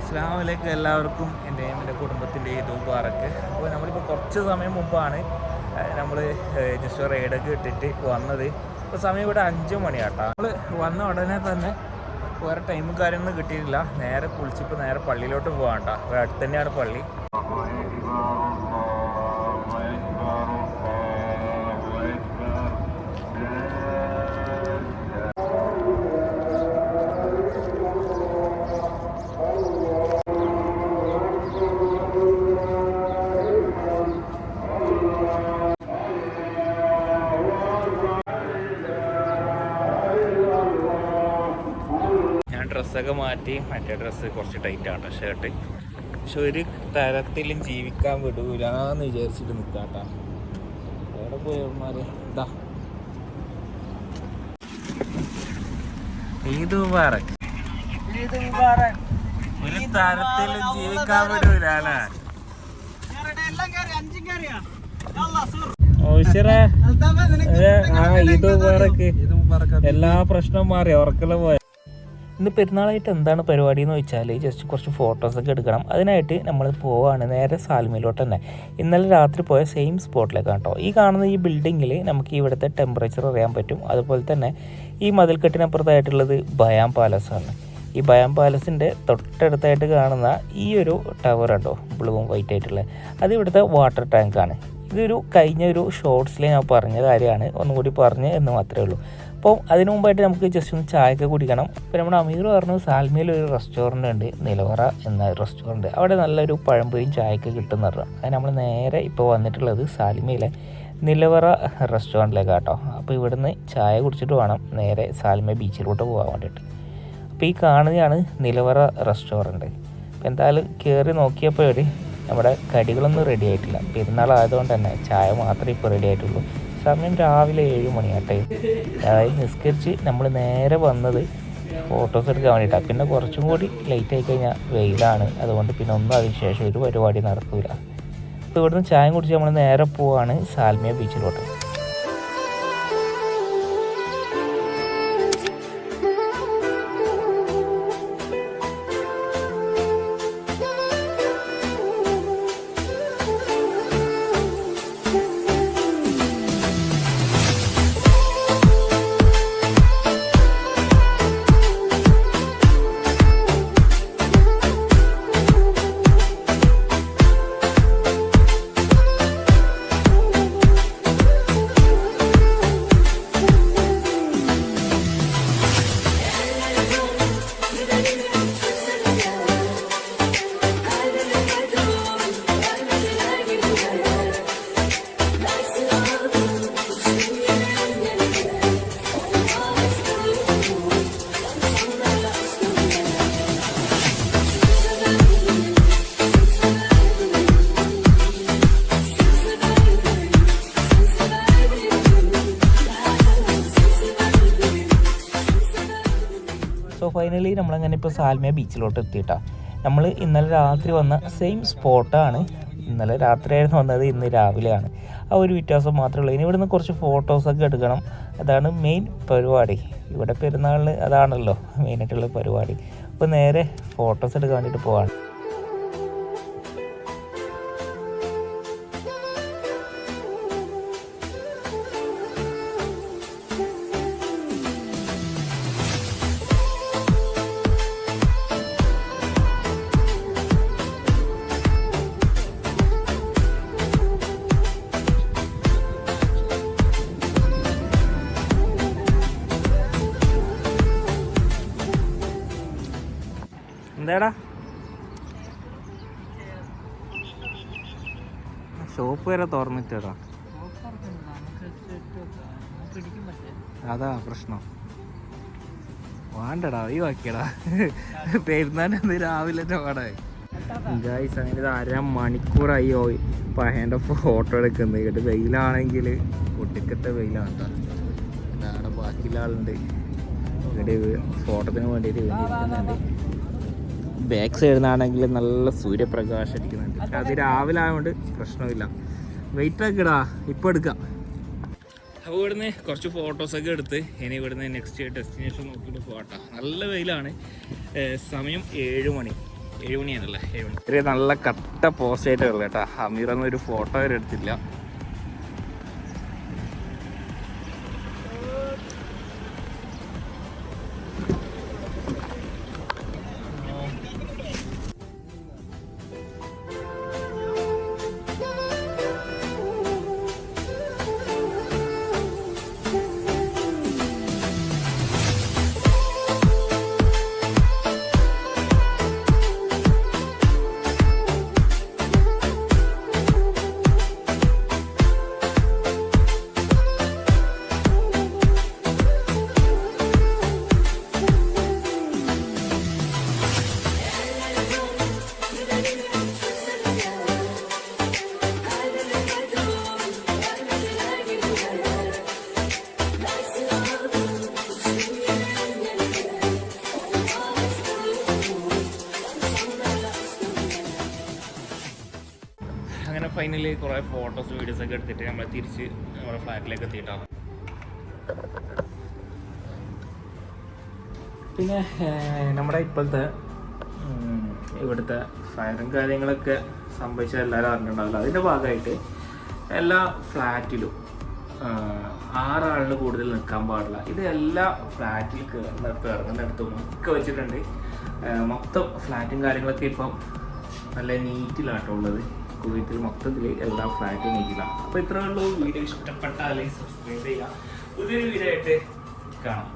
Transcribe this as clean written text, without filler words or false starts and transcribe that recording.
അസ്സലാമു അലൈക്കും എല്ലാവർക്കും എൻ്റെയും എൻ്റെ കുടുംബത്തിൻ്റെയും ഈദ് മുബാറക്ക്. അപ്പോൾ നമ്മളിപ്പോൾ കുറച്ച് സമയം മുമ്പാണ് നമ്മൾ ജസ്റ്റ് റൈഡൊക്കെ ഇട്ടിട്ട് വന്നത്. ഇപ്പോൾ സമയം ഇവിടെ 5 മണിയാട്ടോ. നമ്മൾ വന്ന ഉടനെ തന്നെ വേറെ ടൈമും കാര്യങ്ങളൊന്നും കിട്ടിയിട്ടില്ല. നേരെ കുളിച്ചിപ്പോൾ നേരെ പള്ളിയിലോട്ട് പോകാം കേട്ടോ. ഇവിടെ അടുത്ത് തന്നെയാണ് പള്ളി. ഡ്രസ്സൊക്കെ മാറ്റി മറ്റേ ഡ്രസ്സ് കുറച്ച് ടൈറ്റാണ് ഷർട്ട്. പക്ഷെ ഒരു തരത്തിലും ജീവിക്കാൻ വിടൂലെന്ന് വിചാരിച്ചിട്ട് നിൽക്കാട്ടാ. എവിടെ പോയമാര് ഇതാ ഈദ് മുബാറക്. ഒരു തരത്തിലും ജീവിക്കാൻ വിടൂല അല്ലേ? ഈദ് മുബാറക്. എല്ലാ പ്രശ്നവും മാറി ഉറക്കല പോയ. ഇന്ന് പെരുന്നാളായിട്ട് എന്താണ് പരിപാടി എന്ന് വെച്ചാൽ ജസ്റ്റ് കുറച്ച് ഫോട്ടോസൊക്കെ എടുക്കണം. അതിനായിട്ട് നമ്മൾ പോവാണ് നേരെ സാൽമയിലോട്ട് തന്നെ. ഇന്നലെ രാത്രി പോയ സെയിം സ്പോട്ടിലേക്കാണ് കേട്ടോ. ഈ കാണുന്ന ഈ ബിൽഡിങ്ങിൽ നമുക്ക് ഇവിടുത്തെ ടെമ്പറേച്ചർ അറിയാൻ പറ്റും. അതുപോലെ തന്നെ ഈ മതിൽക്കെട്ടിനപ്പുറത്തായിട്ടുള്ളത് ബയാം പാലസാണ്. ഈ ബയാം പാലസിൻ്റെ തൊട്ടടുത്തായിട്ട് കാണുന്ന ഈ ഒരു ടവർ കേട്ടോ, ബ്ലൂവും വൈറ്റ് ആയിട്ടുള്ള, അത് ഇവിടുത്തെ വാട്ടർ ടാങ്കാണ്. ഇതൊരു കഴിഞ്ഞ ഒരു ഷോർട്സിൽ ഞാൻ പറഞ്ഞ കാര്യമാണ്, ഒന്നും കൂടി പറഞ്ഞ് എന്ന് മാത്രമേ ഉള്ളൂ. അപ്പോൾ അതിനു മുമ്പായിട്ട് നമുക്ക് ജസ്റ്റ് ഒന്ന് ചായയൊക്കെ കുടിക്കണം. ഇപ്പോൾ നമ്മുടെ അമീർ പറഞ്ഞു സാൽമയിൽ ഒരു റെസ്റ്റോറൻ്റ് ഉണ്ട്, നിലവറ എന്ന റെസ്റ്റോറൻറ്റ്. അവിടെ നല്ലൊരു പഴംപൊരിയും ചായയൊക്കെ കിട്ടുമെന്ന് പറഞ്ഞു. അത് നമ്മൾ നേരെ ഇപ്പോൾ വന്നിട്ടുള്ളത് സാൽമയിലെ നിലവറ റെസ്റ്റോറൻറ്റിലേക്കാണ് കേട്ടോ. അപ്പോൾ ഇവിടുന്ന് ചായ കുടിച്ചിട്ട് വേണം നേരെ സാൽമ ബീച്ചിലോട്ട് പോകാൻ വേണ്ടിയിട്ട്. അപ്പോൾ ഈ കാണുന്നതാണ് നിലവറ റെസ്റ്റോറൻറ്റ്. അപ്പോൾ എന്തായാലും കയറി നോക്കിയപ്പോൾ നമ്മുടെ കടികളൊന്നും റെഡി ആയിട്ടില്ല. പെരുന്നാളായതുകൊണ്ട് തന്നെ ചായ മാത്രമേ ഇപ്പോൾ റെഡി ആയിട്ടുള്ളൂ. സമയം രാവിലെ 7 മണിയാട്ടെ. അതായത് നിസ്കരിച്ച് നമ്മൾ നേരെ വന്നത് ഫോട്ടോസ് എടുക്കാൻ വേണ്ടിയിട്ടാണ്. പിന്നെ കുറച്ചും കൂടി ലേറ്റ് ആയി കഴിഞ്ഞാൽ വെയിലാണ്, അതുകൊണ്ട് പിന്നെ ഒന്നും അതിന് ശേഷം ഒരു പരിപാടി നടക്കില്ല. അപ്പോൾ ഇവിടുന്ന് ചായ കുടിച്ച് നമ്മൾ നേരെ പോവാണ് സാൽമിയ ബീച്ചിലോട്ട്. സോ ഫൈനലി നമ്മളങ്ങനെ ഇപ്പോൾ സാൽമിയ ബീച്ചിലോട്ട് എത്തിയിട്ടാണ്. നമ്മൾ ഇന്നലെ രാത്രി വന്ന സെയിം സ്പോട്ടാണ്. ഇന്നലെ രാത്രിയായിരുന്നു വന്നത്, ഇന്ന് രാവിലെയാണ്. ആ ഒരു വ്യത്യാസം മാത്രമേ ഉള്ളൂ. ഇനി ഇവിടുന്ന് കുറച്ച് ഫോട്ടോസൊക്കെ എടുക്കണം. അതാണ് മെയിൻ പരിപാടി. ഇവിടെ പെരുന്നാളിന് അതാണല്ലോ മെയിനായിട്ടുള്ള പരിപാടി. അപ്പോൾ നേരെ ഫോട്ടോസ് എടുക്കാൻ വേണ്ടിയിട്ട് പോവാണ്. എന്താടാ ഷോപ്പ് വരെ തുറന്നിട്ടാ? അതാ പ്രശ്നം. വേണ്ടടാ ഒഴിവാക്കിയടാ. പെരുന്നാളിന് രാവിലെ പാടാ. ഗായ്സ് അങ്ങനെ 1/2 മണിക്കൂറായി പഹേൻ്റെ ഫോട്ടോ എടുക്കുന്നത്. കേട്ട് വെയിലാണെങ്കിൽ ഒടുക്കത്തെ വെയിലാണ് കേട്ടോ. അവിടെ ബാക്കിയുള്ള ആളുണ്ട് ഇവിടെ ഫോട്ടോത്തിന് വേണ്ടിയിട്ട് വേണ്ടിയിരിക്കുന്നുണ്ട്. ബാക്ക് സൈഡിൽ നിന്നാണെങ്കിൽ നല്ല സൂര്യപ്രകാശം അടിക്കുന്നുണ്ട്. അത് രാവിലെ ആയതുകൊണ്ട് പ്രശ്നമില്ല. വെയിറ്റ് ആക്കിടാ, ഇപ്പോൾ എടുക്കാം. അപ്പോൾ ഇവിടുന്ന് കുറച്ച് ഫോട്ടോസൊക്കെ എടുത്ത് ഇനി ഇവിടുന്ന് നെക്സ്റ്റ് ഡെസ്റ്റിനേഷൻ നോക്കിയിട്ട് പോകട്ടെ. നല്ല വെയിലാണ്. സമയം 7 മണി. 7 മണിയാണല്ലേ? 7 മണി. ഒരു നല്ല കട്ട പോസ്റ്റ് ആയിട്ട് ഉള്ളത് കേട്ടോ. അമീറൊന്നും ഒരു ഫോട്ടോ വരെ എടുത്തില്ല. അങ്ങനെ ഫൈനലി കുറേ ഫോട്ടോസ് വീഡിയോസൊക്കെ എടുത്തിട്ട് നമ്മൾ തിരിച്ച് നമ്മുടെ ഫ്ലാറ്റിലേക്ക് എത്തിയിട്ടാണ്. പിന്നെ നമ്മുടെ ഇപ്പോഴത്തെ ഇവിടുത്തെ ഫയറും കാര്യങ്ങളൊക്കെ സംഭവിച്ചാൽ എല്ലാവരും അറിഞ്ഞിട്ടുണ്ടാവില്ല. അതിൻ്റെ ഭാഗമായിട്ട് എല്ലാ ഫ്ലാറ്റിലും 6 ആളിന് കൂടുതൽ നിൽക്കാൻ പാടില്ല. ഇത് എല്ലാ ഫ്ലാറ്റിൽ ഇറങ്ങുന്നിടത്തും ഒക്കെ വെച്ചിട്ടുണ്ട്. മൊത്തം ഫ്ലാറ്റും കാര്യങ്ങളൊക്കെ ഇപ്പം നല്ല നീറ്റിലാട്ടുള്ളത്. കുവൈത്തിൽ മൊത്തത്തിൽ എല്ലാ ഫ്ലാറ്റും നീറ്റിലാണ്. അപ്പോൾ ഇത്രയേ ഉള്ളൂ. വീഡിയോ ഇഷ്ടപ്പെട്ടാൽ സബ്സ്ക്രൈബ് ചെയ്യുക. പുതിയൊരു വീഡിയോ ആയിട്ട് കാണാം.